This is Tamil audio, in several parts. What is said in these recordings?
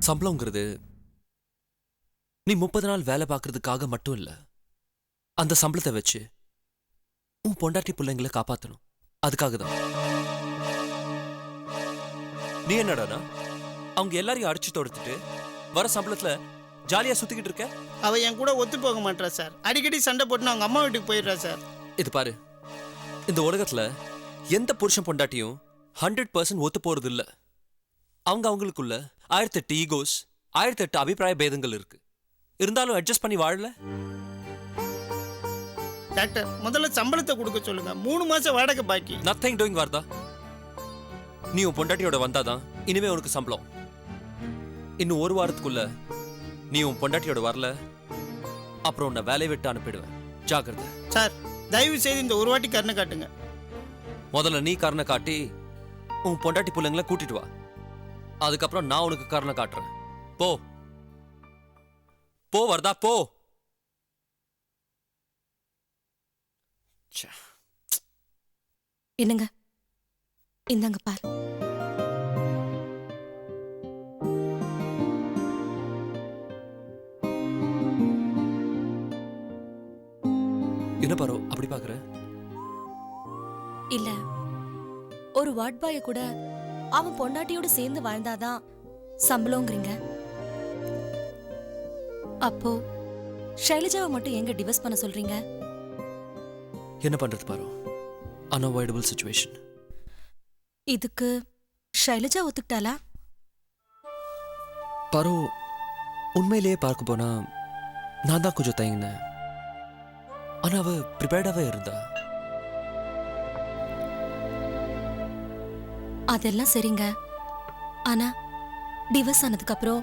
சம்பளங்கிறது நீ 30 நாள் வேலை பார்க்கறதுக்காக மட்டும் இல்ல. அந்த சம்பளத்தை வச்சு உன் பொண்டாட்டி பிள்ளைங்களை காப்பாத்தணும். அதுக்காக தான். நீ என்னடானா அவங்க எல்லாரையும் அடிச்சு தொடுத்துட்டு வர சம்பளத்துல ஜாலியா சுத்திக்கிட்டு இருக்க? அவ என் கூட ஒத்து போக மாட்டா சார். அடிக்கடி சண்டை போட்டு அவங்க அம்மா வீட்டுக்கு போயிடுறா சார். இது பாரு, இந்த உலகத்துல எந்த புருஷன் பொண்டாட்டியும் 100% ஒத்து போறது இல்ல. அவங்களுக்குள்ள 1008 ஈகோஸ், 1008 அபிப்பிராய பேதங்கள் இருக்கு. இருந்தாலும் அட்ஜஸ்ட் பண்ணி வாழல. டாக்டர், முதல்ல சம்பளத்தை கொடுக்க சொல்லுங்க. 3 மாசம் வாடகை பாக்கி. Nothing doing Wardha. நீ உன் பொண்டாட்டியோட வந்தாதான் இனிமே உனக்கு சம்பளம். இன்னும் 1 வாரத்துக்குள்ள நீ உன் பொண்டாட்டியோட வரல, அப்புறம் உன்னை வேலையை விட்டு அனுப்பிடுவேன். ஜாக்கிரதை. சார், தயவு செய்து இந்த ஒரு வாட்டி கருணை காட்டுங்க. முதல்ல நீ கருணை காட்டி உன் பொண்டாட்டி பிள்ளைங்களை கூட்டிட்டு வா. அதுக்கப்புறம் நான் உனக்கு கருணை காட்டுறேன். போ போ வரதா, போ. என்னங்க, இந்தாங்க பால். என்ன பாரு அப்படி பாக்குற? இல்ல, ஒரு வார்ட் பாய கூட அவன் பொண்டாட்டியோட சேர்ந்து வாழ்ந்தாதான் சம்பளம்ங்கிறீங்க. அப்போ ஷைலஜாவை மட்டும் எங்க டிவோர்ஸ் பண்ண சொல்றீங்க? என்ன பண்றது பாரு, அன்அவாய்டபிள் சிச்சுவேஷன். இதுக்கு ஷைலஜா ஒத்துக்கிட்டாளா? பாரு, உண்மையிலேயே பார்க்க போனா நான் தான் கொஞ்சம் தயங்கினேன். ஆனா அவ ப்ரிப்பேர்டாவே இருந்தா. அதெல்லாம் சரிங்க. ஆனா டிவோர்ஸ் ஆனதுக்கு அப்புறம்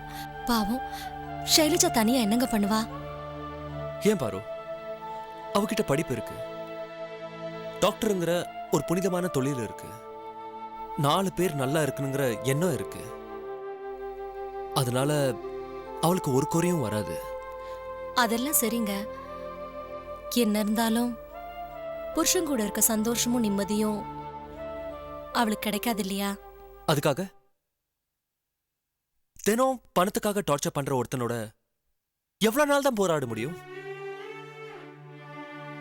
பாவம் ஷைலஜா தனியா என்னங்க பண்ணுவா? ஏன் பாரு, அவகிட்ட படிப்பு இருக்கு, டாக்டருங்கிற ஒரு புனிதமான தொழில் இருக்கு, 4 பேர் நல்லா இருக்குங்கிற எண்ணம் இருக்கு. அதனால அவளுக்கு ஒரு குறையும் வராது. அதெல்லாம் சரிங்க. என்ன இருந்தாலும் புருஷன் கூட இருக்க சந்தோஷமும் நிம்மதியும் அவளுக்கு கிடைக்காது இல்லையா? அதுக்காக தினம் பணத்துக்காக டார்ச்சர் பண்ற ஒருத்தனோட எவ்வளவு நாள் தான் போராட முடியும்?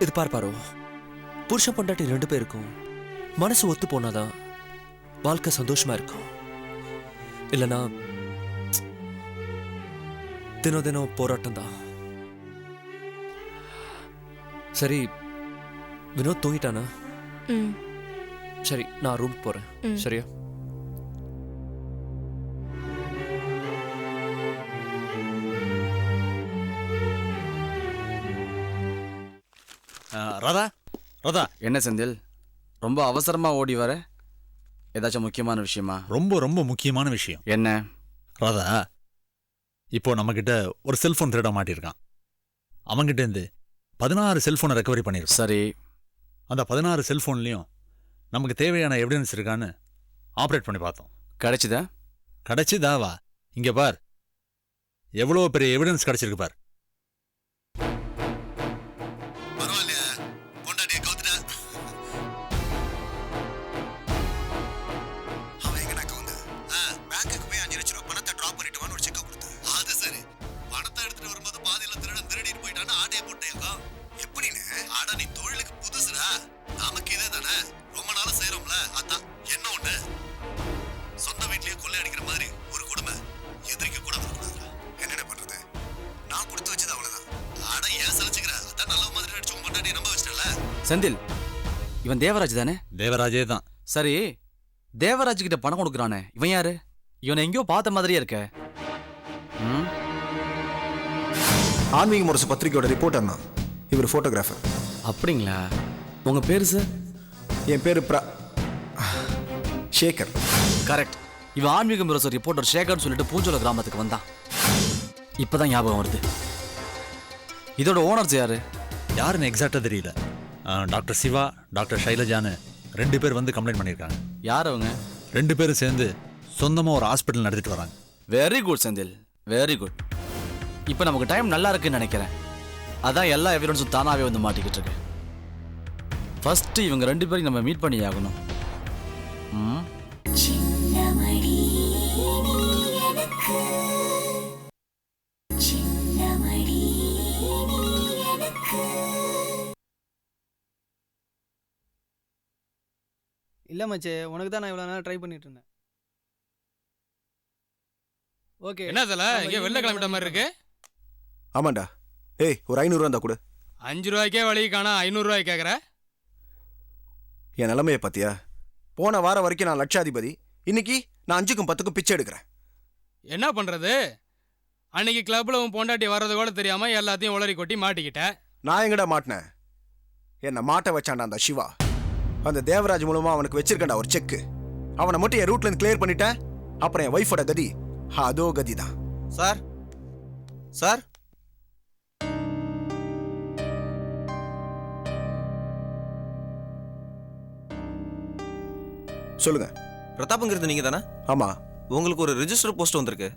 இது பாரு, புருஷன் பொண்டாட்டி 2 பேருக்கும் மனசு ஒத்து போனாதான் வாழ்க்கை சந்தோஷமா இருக்கும். இல்லனா தினம் தினம் போராட்டம் தான். சரி, வினோத் தூங்கிட்டானா? சரி, நான் ரூமுக்கு போறேன். சரியா? ராதா, ராதா. என்ன செந்தில், ரொம்ப அவசரமா ஓடி வர? ஏதாச்சும் முக்கியமான விஷயமா? ரொம்ப ரொம்ப முக்கியமான விஷயம். என்ன? ராதா, இப்போ நம்மக்கிட்ட ஒரு செல்ஃபோன் திருட மாட்டியிருக்கான். அவன்கிட்ட இருந்து 16 செல்ஃபோனை ரெக்கவரி பண்ணியிருக்கோம். சரி, அந்த 16 செல்ஃபோன்லையும் நமக்கு தேவையான எவிடன்ஸ் இருக்கான்னு ஆப்ரேட் பண்ணி பார்த்தோம். கிடைச்சுதா? கிடைச்சுதாவா? இங்க பார், எவ்வளோ பெரிய எவிடன்ஸ் கிடைச்சிருக்கு பார். செந்தில், இவன் தேவராஜ் தானே? தேவராஜே தான். சரி, தேவராஜ் கிட்ட பணம் கொடுக்குறானே, இவன் யாரு? இவனை எங்கேயோ பார்த்த மாதிரியே இருக்க. ஆன்மீக முரசு பத்திரிகையோட ரிப்போர்ட்டர் தான் இவர், போட்டோகிராஃபர். அப்படிங்களா? உங்க பேரு சார்? என் பேரு சேகர். கரெக்ட். இவன் ஆன்மீக முரசு ரிப்போர்ட்டர் சேகர்னு சொல்லிட்டு பூஞ்சோல கிராமத்துக்கு வந்தான். இப்பதான் ஞாபகம் வருது. இதோட ஓனர்ஸ் யாரு? யாருன்னு எக்ஸாக்டா தெரியல. டாக்டர் சிவா, டாக்டர் ஷைலஜான்னு 2 பேர் வந்து கம்ப்ளைண்ட் பண்ணியிருக்காங்க. யார் அவங்க? 2 பேரும் சேர்ந்து சொந்தமாக ஒரு ஹாஸ்பிட்டல் நடத்திட்டு வராங்க. Very good Senthil, very good. இப்போ நமக்கு டைம் நல்லா இருக்குன்னு நினைக்கிறேன். அதான் எல்லா எவிடன்ஸும் தானாகவே வந்து மாட்டிக்கிட்டு இருக்கு. ஃபர்ஸ்ட் இவங்க 2 பேரையும் நம்ம மீட் பண்ணி ஆகணும். சின்னமணி நீ எனக்கு இல்லை மச்சே, உனக்கு தான் நான் இவ்வளோ நேரம் ட்ரை பண்ணிட்டு இருந்தேன். ஓகே. என்ன தல இங்கே வெளில கிளம்பிட்ட மாதிரி இருக்கு? ஆமாண்டா. ஏய் ஒரு 500 ரூபா இருந்தா கூட. 5 ரூபாய்க்கே வழி காணா 500 ரூபாய் கேட்குற? என் நிலைமையை பார்த்தியா? போன வாரம் வரைக்கும் நான் லட்சாதிபதி, இன்னைக்கு நான் 5க்கும் 10க்கும் பிச்சை எடுக்கிறேன். என்ன பண்றது? அன்னைக்கு கிளப்ல உன் பொண்டாட்டி வர்றது கூட தெரியாம எல்லாத்தையும் உளறி கொட்டி மாட்டிக்கிட்ட. நான் எங்கடா மாட்டினேன்? என்னை மாட்ட வச்சான்டா அந்த சிவா. அந்த தேவராஜ் மூலமா அவனுக்கு வச்சிருக்கேன்டா ஒரு செக்கு. அவனை மட்டும் என் ரூட்ல இருந்து கிளியர் பண்ணிட்டேன். அப்புறம் என் ஒய்ஃபோட கதி அதோ கதி தான். சார் சார் சொல்லுங்க. பிரதாப்ங்கிறது நீங்க தானே? ஆமா. உங்களுக்கு ஒரு ரெஜிஸ்டர் போஸ்ட் வந்திருக்கு.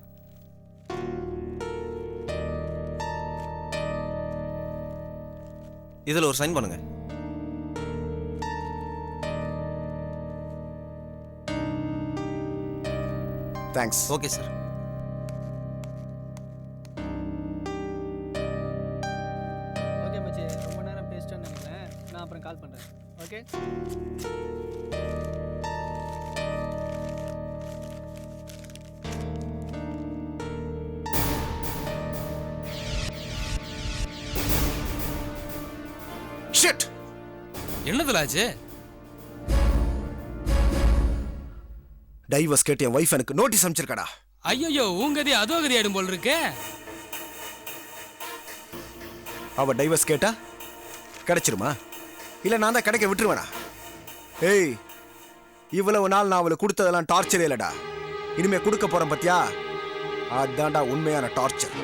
இதுல ஒரு சைன் பண்ணுங்க. தேங்க்ஸ். Okay sir. ஓகே மச்சே, ரொம்ப நேரம் பேசிட்டேன்னு நினைக்கிறேன். நான் அப்புறம் கால் பண்ணுறேன். ஓகே. ஷிட். என்னதுலாச்சு? டைவர்ஸ் கேட்டு என் ஒய்ஃப் எனக்கு நோட்டீஸ் அனுப்பிச்சிருக்கடா. ஐயோ உங்கதி அதோ கதி ஆயிடும் போல் இருக்கு. அவ டைவர்ஸ் கேட்டா கிடைச்சிருமா? இல்ல நான் தான் கிடைக்க விட்டுருவேனா? ஏய், இவ்வளவு நாள் நான் அவளுக்கு கொடுத்ததெல்லாம் டார்ச்சரே இல்லடா. இனிமே கொடுக்க போறேன் பத்தியா? அதான்டா உண்மையான டார்ச்சர்.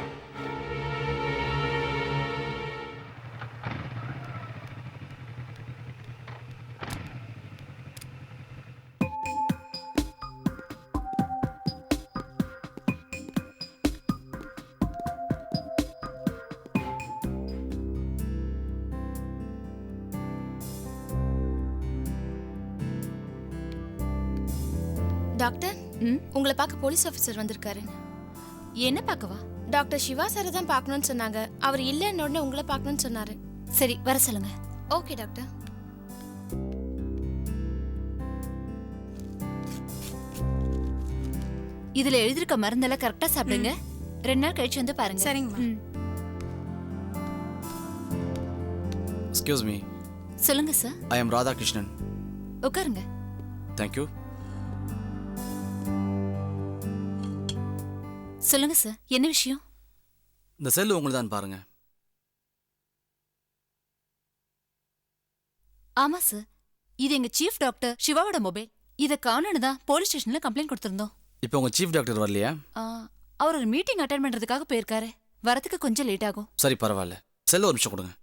டாக்டர், உங்களை பார்க்க போலீஸ் ஆஃபீஸர் வந்திருக்காரு. என்ன பார்க்கவா? டாக்டர் சிவா சாரை தான் பார்க்கணும்னு சொன்னாங்க. அவர் இல்லைன்னு உடனே உங்களை பார்க்கணும்னு சொன்னாரு. சரி, வர சொல்லுங்க. Okay doctor. இதுல எழுதிருக்க மருந்தெல்லாம் கரெக்டா சாப்பிடுங்க. 2 நாள் கழிச்சு வந்து பாருங்க. சரிங்கம்மா. Excuse me. சொல்லுங்க சார். I M Radhakrishnan. உட்காருங்க. தேங்க்யூ. சொல்லுங்க சார், என்ன விஷயம்? இந்த செல்லு உங்களுக்கு தான் பாருங்க. ஆமா சார், இது எங்க சீஃப் டாக்டர் சிவாவோட மொபைல். இத காணோன்னு தான் போலீஸ் ஸ்டேஷன்ல கம்ப்ளைண்ட் கொடுத்திருந்தோம். இப்போ உங்க சீஃப் டாக்டர் வரலையா? அவர் ஒரு மீட்டிங் அட்டெண்ட் பண்றதுக்காக போயிருக்காரு. வரதுக்கு கொஞ்சம் லேட் ஆகும். சரி பரவாயில்ல. செல்லு ஒரு நிமிஷம் கொடுங்க.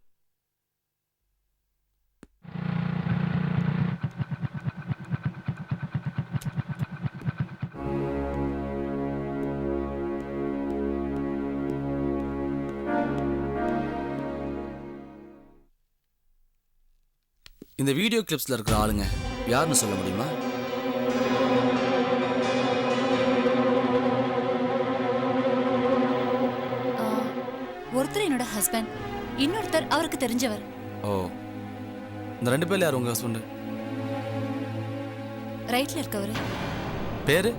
இந்த வீடியோ கிளிப்ஸ்ல இருக்கிற ஆளுங்க யாருன்னு சொல்ல முடியுமா? ஒருத்தர் என்னோட ஹஸ்பண்ட், இன்னொருத்தர் அவருக்கு தெரிஞ்சவர். ஓ, இந்த 2 பேர்ல யார் உங்க ஹஸ்பண்ட்? ரைட்ல இருக்கவரு பேரு?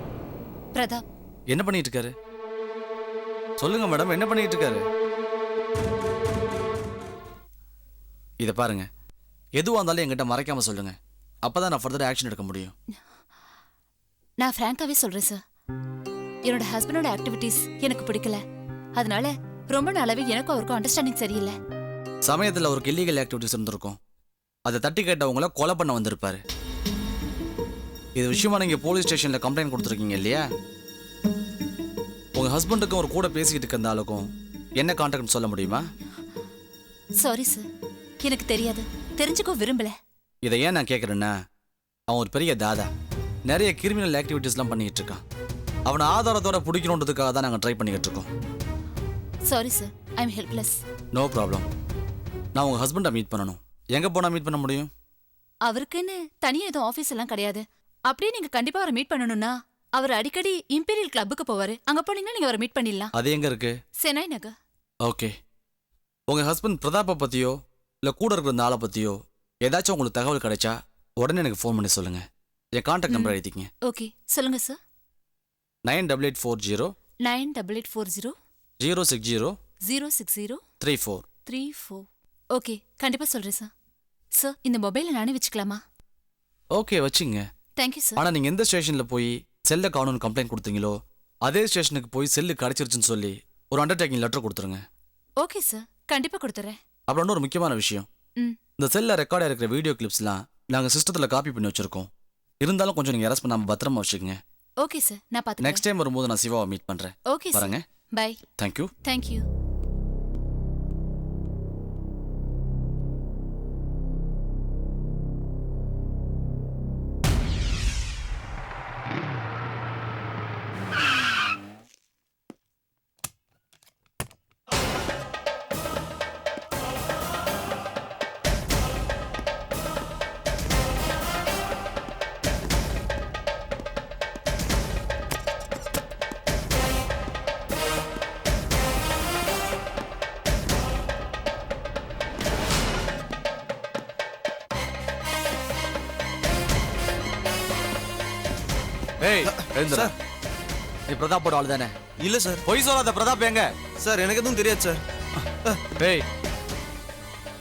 பிரதாப். என்ன பண்ணிட்டு இருக்காரு? சொல்லுங்க மேடம், என்ன பண்ணிட்டு இருக்காரு? இத பாருங்க, எதுவா இருந்தாலும் என்கிட்ட மறைக்காம சொல்லுங்க. அப்பதான் நான் ஃபர்தர் ஆக்ஷன் எடுக்க முடியும். நான் ஃப்ராங்காவே சொல்றேன் சார். என்னோட ஹஸ்பண்டோட ஆக்டிவிட்டீஸ் எனக்கு பிடிக்கல. அதனால ரொம்ப நாளாவே எனக்கும் அவருக்கும் அண்டர்ஸ்டாண்டிங் சரியில்லை. சமயத்தில் அவருக்கு இல்லீகல் ஆக்டிவிட்டிஸ் இருந்திருக்கும். அதை தட்டி கேட்டவங்கள கொலை பண்ண வந்திருப்பாரு. இது விஷயமா நீங்க போலீஸ் ஸ்டேஷன்ல கம்ப்ளைண்ட் கொடுத்துருக்கீங்க இல்லையா? உங்க ஹஸ்பண்டுக்கும் ஒரு கூட பேசிக்கிட்டு இருக்க ஆளுக்கும் என்ன கான்டாக்ட் சொல்ல முடியுமா? சாரி சார், எனக்கு தெரியாது, தெரிஞ்சுக்க விரும்பல. இதை ஏன் நான் கேட்குறேன்னா, அவன் ஒரு பெரிய தாதா, நிறைய கிரிமினல் ஆக்டிவிட்டீஸ்லாம் பண்ணிக்கிட்டு இருக்கான். அவனை ஆதாரத்தோட பிடிக்கணுன்றதுக்காக தான் நாங்கள் ட்ரை பண்ணிக்கிட்டு இருக்கோம். Sorry sir, I am helpless. No problem. நான் உங்கள் ஹஸ்பண்டை மீட் பண்ணணும். எங்கே போனால் மீட் பண்ண முடியும்? அவருக்குன்னு தனியா எதுவும் ஆஃபீஸ் எல்லாம் கிடையாது. அப்படியே நீங்க கண்டிப்பா அவரை மீட் பண்ணணும்னா, அவர் அடிக்கடி இம்பீரியல் கிளப்புக்கு போவாரு. அங்க போனீங்கன்னா நீங்க அவரை மீட் பண்ணிடலாம். அது எங்கே இருக்கு? செனாய் நகர். ஓகே. உங்கள் ஹஸ்பண்ட் பிரதாப்பை பற்றியோ இல்லை கூட இருக்கிற இந்த ஆளை பற்றியோ ஏதாச்சும் உங்களுக்கு தகவல் கிடைச்சா உடனே எனக்கு ஃபோன் பண்ணி சொல்லுங்கள். என் கான்டாக்ட் நம்பர் எழுதிக்கிங்க. ஓகே சொல்லுங்க சார். 9840 9840 060 060 34. 34. ஓகே கண்டிப்பா சொல்றேன் சார். சார் இந்த மொபைலை நானே வச்சுக்கலாமா? ஓகே வச்சுங்க. Thank you sir. ஆனால் நீங்கள் எந்த ஸ்டேஷனில் போய் செல்லை காணும்னு கம்ப்ளைண்ட் கொடுத்தீங்களோ அதே ஸ்டேஷனுக்கு போய் செல்லு கிடச்சிருச்சுன்னு சொல்லி ஒரு அண்டர்டேக்கிங் லெட்டர் கொடுத்துருங்க. ஓகே சார் கண்டிப்பா கொடுத்துறேன். அப்புறம் இன்னொரு முக்கியமான விஷயம், ம் இந்த செல்லில் ரெக்கார்டாக இருக்கிற வீடியோ கிளிப்ஸ்லாம் நாங்கள் சிஸ்டத்தில் காப்பி பண்ணி வச்சுருக்கோம். இருந்தாலும் கொஞ்சம் நீங்கள் அரெஸ்ட் பண்ணாமல் பத்திரமா வச்சுக்கோங்க. ஓகே சார் நான் பார்த்துக்கிறேன். நெக்ஸ்ட் டைம் வரும்போது நான் சிவாவை மீட் பண்ணுறேன். Okay sir. வரேங்க. பை. தேங்க்யூ. தேங்க்யூ. ஏய் எழுந்துடா. நீ பிரதாப்போட ஆள் தானே? இல்ல சார். பொய் சொல்லாத. பிரதாப் எங்க? சார் எனக்கு எதுவும் தெரியாது சார். ஏய்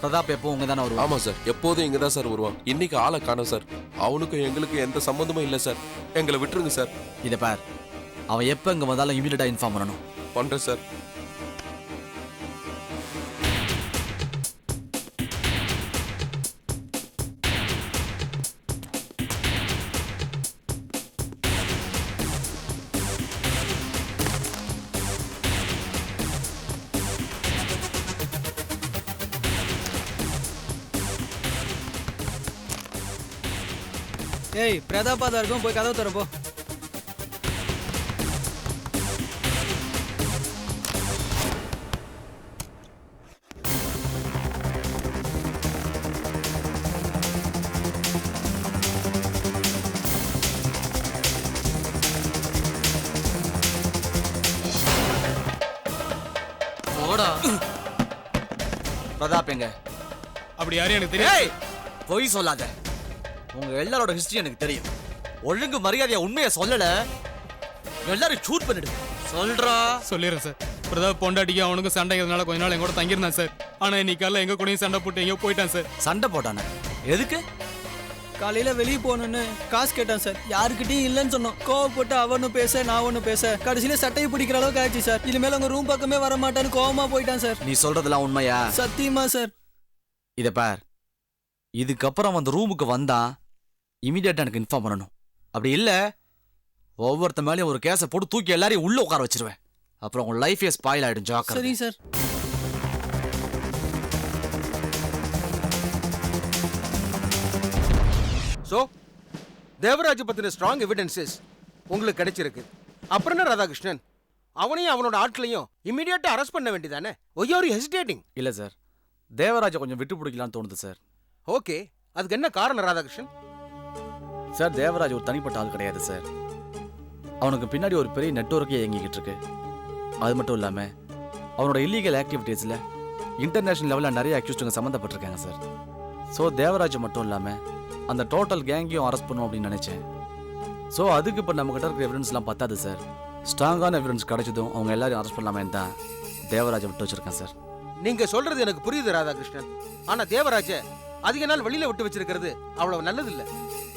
பிரதாப் எப்போ உங்க தானே வருவான்? ஆமா சார், எப்போதும் இங்க தான் சார் வருவான். இன்னைக்கு ஆளை காணோம் சார். அவனுக்கும் எங்களுக்கு எந்த சம்பந்தமும் இல்லை சார். எங்களை விட்டுருங்க சார். இதை பார், அவன் எப்போ இங்கே வந்தாலும் இமீடியட்டாக இன்ஃபார்ம் பண்ணணும். பண்றேன் சார். ஏய் பிரதாப்பா தான் இருக்கும், போய் கதவு திறப்போ. போடா. பிரதாப் எங்க? அப்படி யாரும் எனக்கு தெரியாது. ஏய் பொய் சொல்லாத. உங்க எல்லாரோட ஹிஸ்டரி எனக்கு தெரியும். ஒழுங்கு மரியாதையா உண்மையை சொல்லல எல்லாரும் ஷூட் பண்ணிடு. சொல்றா. சொல்லிடுறேன் சார். பிரதாப் பொண்டாட்டிக்கு அவனுக்கும் சண்டைங்கிறதுனால கொஞ்ச நாள் எங்க கூட தங்கியிருந்தான் சார். ஆனா இன்னைக்கு காலைல எங்க கூடயும் சண்டை போட்டு எங்கேயோ போயிட்டான் சார். சண்டை போட்டானே? எதுக்கு? காலையில வெளியே போகணுன்னு காசு கேட்டான் சார். யாருக்கிட்டையும் இல்லைன்னு சொன்னோம். கோவப்பட்டு அவனும் பேச நான் ஒன்னும் பேச கடைசியில சட்டையை பிடிக்கிற அளவுக்கு ஆயிடுச்சு சார். இனிமேல் உங்க ரூம் பக்கமே வர மாட்டான்னு கோவமா போயிட்டான் சார். நீ சொல்றதெல்லாம் உண்மையா? சத்தியமா சார். இதை பார், இதுக்கப்புறம் அந்த ரூமுக்கு வந்தா இமீடியட்டா எனக்கு இன்ஃபார்ம் பண்ணணும். அப்படி இல்ல ஒவ்வொருத்த மேலேயும் ஒரு கேஸை போட்டு தூக்கி எல்லாரையும் உள்ள உட்கார வச்சிருவேன். அப்புறம் உங்க லைஃபே ஸ்பாயில் ஆயிடும். ஜாக்கிரதை. சரி சார். ஸோ தேவராஜ் பத்தின ஸ்ட்ராங் எவிடன்சஸ் உங்களுக்கு கிடைச்சிருக்கு. அப்புறம் என்ன ராதாகிருஷ்ணன், அவனையும் அவனோட ஆட்களையும் இமீடியட்டா அரெஸ்ட் பண்ண வேண்டியதானே? Why are you hesitating? இல்ல சார், தேவராஜை கொஞ்சம் விட்டு பிடிக்கலான்னு தோணுது சார். ஓகே, அதுக்கு என்ன காரணம் ராதாகிருஷ்ணன்? சார், தேவராஜ் ஒரு தனிப்பட்ட ஆள் கிடையாது சார். அவனுக்கு பின்னாடி ஒரு பெரிய நெட்வொர்க்கே இயங்கிக்கிட்டு இருக்கு. அது மட்டும் இல்லாம அவனோட இல்லீகல் ஆக்டிவிட்டீஸ்ல இன்டர்நேஷனல் லெவலில் நிறைய அக்யூஸ்டுங்க சம்மந்தப்பட்டிருக்காங்க சார். ஸோ தேவராஜ் மட்டும் இல்லாம அந்த டோட்டல் கேங்கையும் அரெஸ்ட் பண்ணும் அப்படின்னு நினைச்சேன். ஸோ அதுக்கு இப்போ நம்மகிட்ட இருக்கிற எவிடன்ஸ்லாம் பத்தாது சார். ஸ்ட்ராங்கான எவிடன்ஸ் கிடைச்சதும் அவங்க எல்லாரையும் அரெஸ்ட் பண்ணலாமேன்னு தான் தேவராஜை விட்டு வச்சிருக்கேன் சார். நீங்க சொல்றது எனக்கு புரியுது ராதாகிருஷ்ணன். ஆனா தேவராஜ அதிக நாள் வெளியில விட்டு வச்சிருக்கிறது அவ்வளவு நல்லது இல்ல.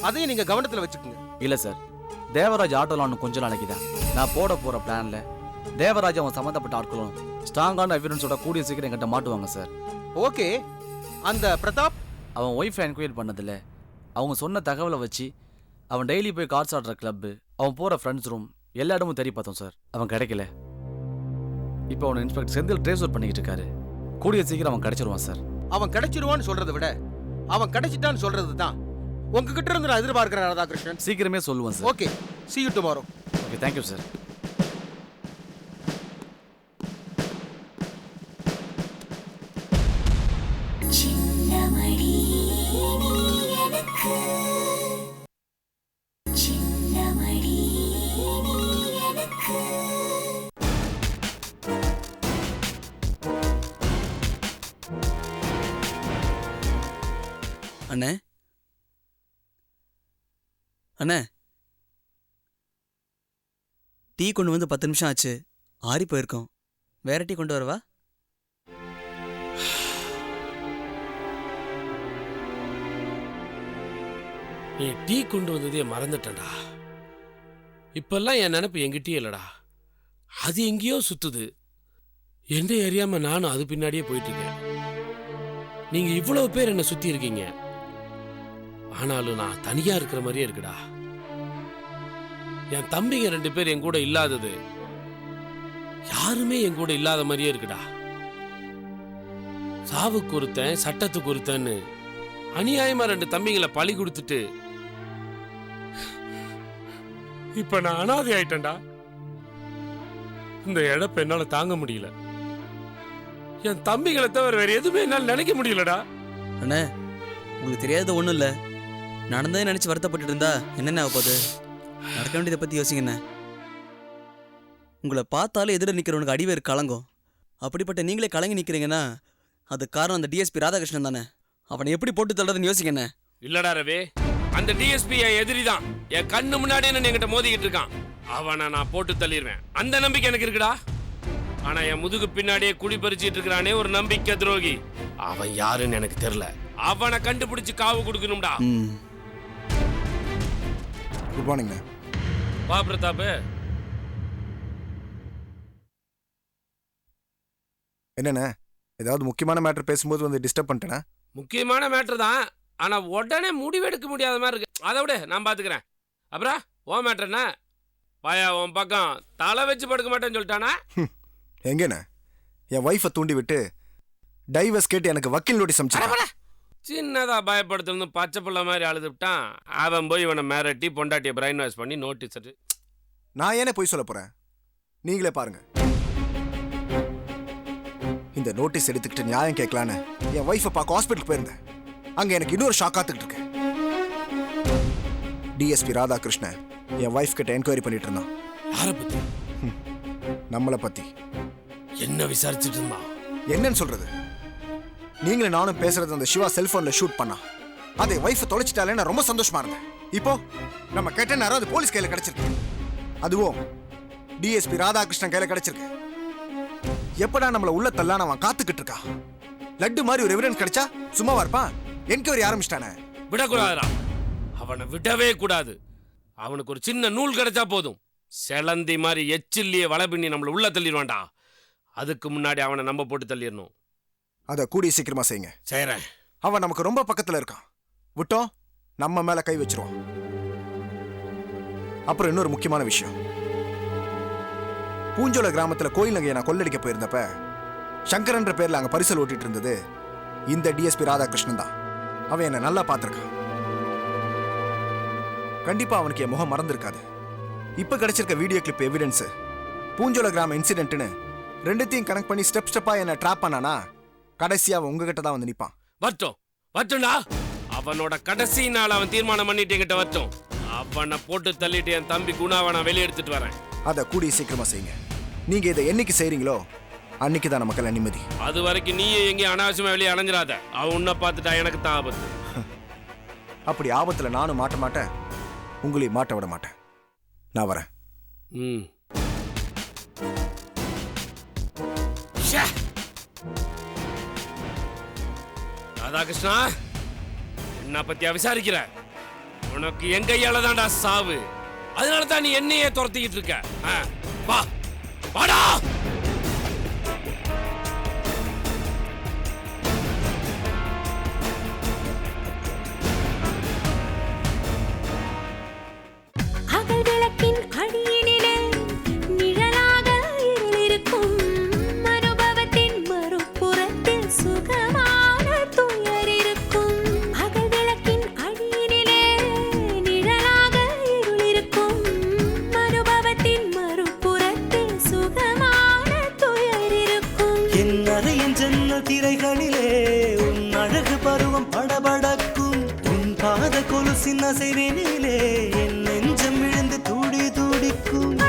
அதையும் நீங்க கவனத்துல வச்சுக்கோங்க. இல்ல சார், தேவராஜ் ஆட்டோலான்னு கொஞ்ச நாளைக்கு தான். நான் போட போற பிளான்ல தேவராஜ் அவன் சம்மந்தப்பட்ட ஆட்களும் ஸ்ட்ராங்கான எவிடன்ஸோட கூடிய சீக்கிரம் என்கிட்ட மாட்டுவாங்க சார். ஓகே, அந்த பிரதாப் அவன் ஒய்ஃபை என்கொயரி பண்ணதில்ல. அவங்க சொன்ன தகவலை வச்சு அவன் டெய்லி போய் கார்ட்ஸ் ஆடுற கிளப்பு, அவன் போற ஃப்ரெண்ட்ஸ் ரூம் எல்லா இடமும் தேடி பார்த்தோம் சார். அவன் கிடைக்கல. இப்போ அவன் இன்ஸ்பெக்டர் செந்தில் ட்ரேஸ் அவுட் பண்ணிக்கிட்டு இருக்காரு. கூடிய சீக்கிரம் அவன் கிடைச்சிருவான் சார். அவன் கிடைச்சிருவான்னு சொல்றதை விட அவன் கிடைச்சிட்டான்னு சொல்றது தான் உங்ககிட்ட இருந்து நான் எதிர்பார்க்கிறேன் ராதாகிருஷ்ணன். சீக்கிரமே சொல்லுவேன் sir. Okay, see you tomorrow. Okay, thank you sir. அண்ணே, அண்ணே, டீ கொண்டு வந்து 10 நிமிஷம் ஆச்சு, ஆறி போயிருக்கோம். வேற டீ கொண்டு வரவா? நீ டீ கொண்டு வந்ததே மறந்துட்டேன்டா. இப்பெல்லாம் என் நினைப்பு என்கிட்டயே இல்லடா, அது எங்கேயோ சுத்துது. என்ன அறியாம நானும் அது பின்னாடியே போயிட்டு இருக்கேன். நீங்க இவ்வளவு பேர் என்ன சுத்தி இருக்கீங்க, ஆனாலும் நான் தனியா இருக்கிற மாதிரியே இருக்குடா. என் தம்பிங்க 2 பேர் என் கூட இல்லாதது யாருமே என் கூட இல்லாத மாதிரியே இருக்குடா. சாவுக்கு ஒருத்தன், சட்டத்துக்கு ஒருத்தன்னு அநியாயமா 2 தம்பிங்களை பழி கொடுத்துட்டு இப்ப நான் அனாதை ஆயிட்டேன்டா. இந்த இழப்ப என்னால தாங்க முடியல. என் தம்பிகளை தவிர வேற எதுவுமே என்னால நினைக்க முடியலடா. அண்ணே, உங்களுக்கு தெரியாத ஒன்றும் இல்லை. நடந்ததே நினச்சி வருத்தப்பட்டு இருந்தா என்னென்ன ஆக போகுது? நடக்க வேண்டியதை பற்றி யோசிங்கண்ணே. உங்களை பார்த்தாலும் எதிர நிற்கிறவனுக்கு அடிவேறு கலங்கும். அப்படிப்பட்ட நீங்களே கலங்கி நிற்கிறீங்கன்னா அது காரணம் அந்த டிஎஸ்பி ராதாகிருஷ்ணன் தானே. அவனை எப்படி போட்டு தள்ளுறதுன்னு யோசிக்கண்ணே. இல்லடா ரவி, அந்த டிஎஸ்பி என் எதிரி தான். என் கண்ணு முன்னாடியே என்ன என்கிட்ட மோதிக்கிட்டு இருக்கான். அவனை நான் போட்டு தள்ளிடுவேன், அந்த நம்பிக்கை எனக்கு இருக்குடா. ஆனா என் முதுகு பின்னாடியே குடி பறிச்சிட்டு இருக்கிறானே ஒரு நம்பிக்கை துரோகி, அவன் யாருன்னு எனக்கு தெரியல. அவனை கண்டுபிடிச்சு காவு கொடுக்கணும்டா. Good morning. வா பிரதாப். என்னண்ணே, ஏதாவது முக்கியமான மேட்டர் பேசும்போது வந்து டிஸ்டர்ப் பண்ணிட்டேனா? முக்கியமான மேட்டர் தான், ஆனா உடனே முடிவெடுக்க முடியாத மாதிரி இருக்கு. அதை விட நான் பாத்துக்கிறேன். அப்புறம் ஓ மேட்டர் என்ன? பாயா உன் பக்கம் தலை வச்சு படுக்க மாட்டேன்னு சொல்லிட்டானா? எங்கண்ணே, என் ஒய்ஃபை தூண்டி விட்டு டைவர்ஸ் கேட்டு எனக்கு வக்கீல் நோட்டீஸ் அனுப்பிச்சான். சின்னதா பயப்படுத்தணும் பச்சை பிள்ளை மாதிரி அழுது விட்டான். அவன் போய் இவனை மிரட்டி பொண்டாட்டியை பிரைன் வாஷ் பண்ணி நோட்டீஸ். நான் ஏனே போய் சொல்ல போறேன், நீங்களே பாருங்க. இந்த நோட்டீஸ் எடுத்துக்கிட்டு நியாயம் கேட்கலான்னு என் ஒய்ஃபை பார்க்க ஹாஸ்பிட்டல் போயிருந்தேன். அங்க எனக்கு இன்னொரு ஷாக் காத்துக்கிட்டு இருக்கு. டிஎஸ்பி ராதாகிருஷ்ணன் என் ஒய்ஃப் கிட்ட என்கொயரி பண்ணிட்டு இருந்தான். யாரை பத்தி? நம்மளை பத்தி. என்ன விசாரிச்சுட்டு இருந்தான்? என்னன்னு சொல்றது? நீங்களும் நானும் பேசுறது அந்த சிவா செல்போன்ல ஷூட் பண்ணா. அதை ஒய்ஃபை தொலைச்சிட்டாலே நான் ரொம்ப சந்தோஷமா இருந்தேன். இப்போ நம்ம கேட்ட நேரம் அது போலீஸ் கையில கிடைச்சிருக்கு. அதுவும் டிஎஸ்பி ராதாகிருஷ்ணன் கையில கிடைச்சிருக்கு. எப்படா நம்மள உள்ள தள்ளான அவன் காத்துக்கிட்டு இருக்கா. லட்டு மாதிரி ஒரு எவிடன்ஸ் கிடைச்சா சும்மாவா இருப்பான்? என்கொயரி ஆரம்பிச்சிட்டானே. விடக்கூடாதுடா, அவனை விடவே கூடாது. அவனுக்கு ஒரு சின்ன நூல் கிடைச்சா போதும், செலந்தி மாதிரி எச்சில்லையே வலை பின்னி நம்மள உள்ள தள்ளிடுவான்டா. அதுக்கு முன்னாடி அவனை நம்ம போட்டு தள்ளிடணும். அதை கூடிய சீக்கிரமா செய்யுங்க. செய்றேன். அவன் நமக்கு ரொம்ப பக்கத்துல இருக்கான். விட்டோம் நம்ம மேல கை வச்சிருவான். அப்புறம் இன்னொரு முக்கியமான விஷயம், பூஞ்சோல கிராமத்துல கோயில் நகையை நான் கொள்ளடிக்க போயிருந்தப்ப சங்கரன்ற பேர்ல அங்க பரிசல் ஓட்டிட்டு இருந்தது இந்த டிஎஸ்பி ராதாகிருஷ்ணன் தான். அவன் என்ன நல்லா பார்த்திருக்கான். கண்டிப்பா அவனுக்கு என் முகம் மறந்துருக்காது. இப்ப கிடைச்சிருக்க வீடியோ கிளிப் எவிடன்ஸ் பூஞ்சோல கிராம இன்சிடென்ட்னு ரெண்டுத்தையும் கனெக்ட் பண்ணி ஸ்டெப் ஸ்டெப்பா என்ன ட்ராப் பண்ணானா கடைசியா அவன் உங்ககிட்ட தான் வந்து நிப்பான். வரட்டும்டா. அவனோட கடைசி நாள் அவன் தீர்மானம் பண்ணிட்டு என்கிட்ட வரட்டும். அவனை போட்டு தள்ளிட்டு என் தம்பி குணாவை நான் வெளியே எடுத்துட்டு வரேன். அதை கூடிய சீக்கிரமா செய்யுங்க. நீங்க இதை என்னைக்கு செய்றீங்களோ அன்னைக்கு தான் நமக்கெல்லாம் நிம்மதி. அது வரைக்கும் நீயே எங்கேயும் அனாவசியமா வெளியே அலைஞ்சிடாத. அவன் உன்னை பார்த்துட்டா எனக்கு தான் ஆபத்து. அப்படி ஆபத்துல நானும் மாட்ட மாட்டேன், உங்களையும் மாட்ட விட மாட்டேன். நான் வரேன். ராதாகிருஷ்ணா, என்ன பத்தியா விசாரிக்கிற? உனக்கு என் கையால தான்டா சாவு. அதனால தான் நீ என்னையே துரத்திக்கிட்டு இருக்க. வா வாடா. அகல் விளக்கின் அடியினிலே நிழலாக இருள் இருக்கும். அனுபவத்தின் மறுபுறத்தில் சுகமான துயர் இருக்கும். அகல் விளக்கின் அடியினிலே நிழலாக இருள் இருக்கும். அனுபவத்தின் மறுபுறத்தில் சுகமான துயர் இருக்கும். என் அறையின் ஜன்னல் திரைகளிலே உன் அழகு பருவம் படபடக்கும். உன் பாத கொலுசின் அசைவினிலே என் நெஞ்சம் விழுந்து துடி துடிக்கும்.